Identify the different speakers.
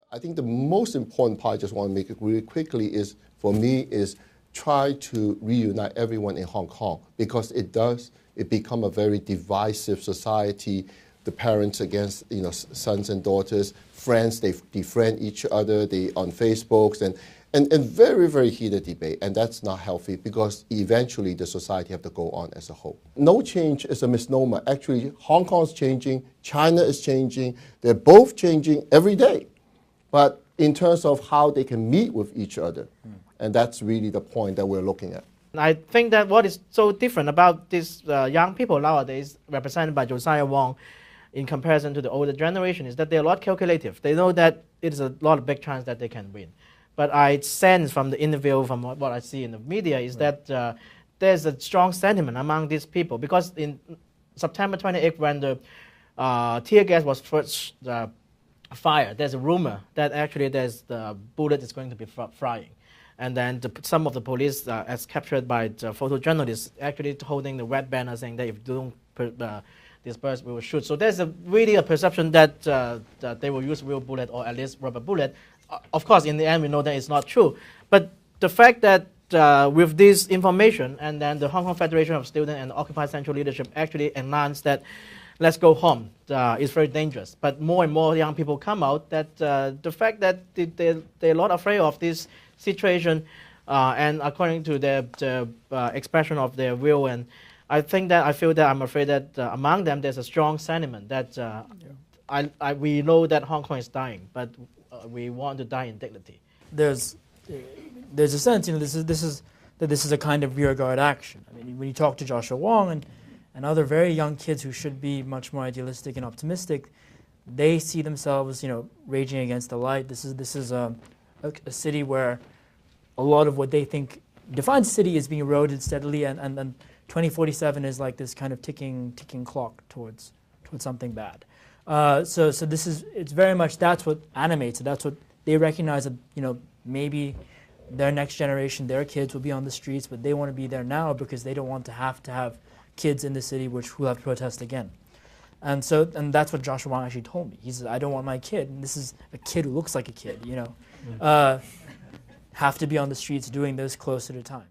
Speaker 1: I think the most important part, I just want to make it really quickly, is for me is try to reunite everyone in Hong Kong, because it become a very divisive society. The parents against sons and daughters, friends, they defriend each other, they on Facebooks, and very, very heated debate, and that's not healthy, because eventually the society have to go on as a whole. No change is a misnomer. Actually, Hong Kong's changing, China is changing, they're both changing every day. But in terms of how they can meet with each other, and that's really the point that we're looking at.
Speaker 2: I think that what is so different about these young people nowadays, represented by Josiah Wong, in comparison to the older generation, is that they're a lot calculative. They know that it is a lot of big chance that they can win. But I sense from the interview, from what I see in the media, is that there's a strong sentiment among these people. Because in September 28th, when the tear gas was first fired, there's a rumor that actually the bullet is going to be flying. And then some of the police, as captured by the photojournalists, actually holding the red banner saying that if you don't disperse, we will shoot. So there's really a perception that they will use real bullet, or at least rubber bullet. Of course, in the end, we know that it's not true. But the fact that with this information, and then the Hong Kong Federation of Students and Occupy Central leadership actually announced that let's go home, is very dangerous. But more and more young people come out that the fact that they're a lot afraid of this situation, and according to the expression of their will, and I feel that I'm afraid that among them there's a strong sentiment that we know that Hong Kong is dying, but we want to die in dignity.
Speaker 3: There's a sense, this is a kind of rearguard action. I mean, when you talk to Joshua Wong and other very young kids who should be much more idealistic and optimistic, they see themselves, raging against the light. This is a city where a lot of what they think defines the city is being eroded steadily, and 2047 is like this kind of ticking clock towards something bad. So it's very much, that's what animates it. That's what they recognize, that maybe their next generation, their kids will be on the streets, but they want to be there now because they don't want to have kids in the city who have to protest again. And that's what Joshua Wong actually told me. He said, I don't want my kid, and this is a kid who looks like a kid, have to be on the streets doing this close at a time.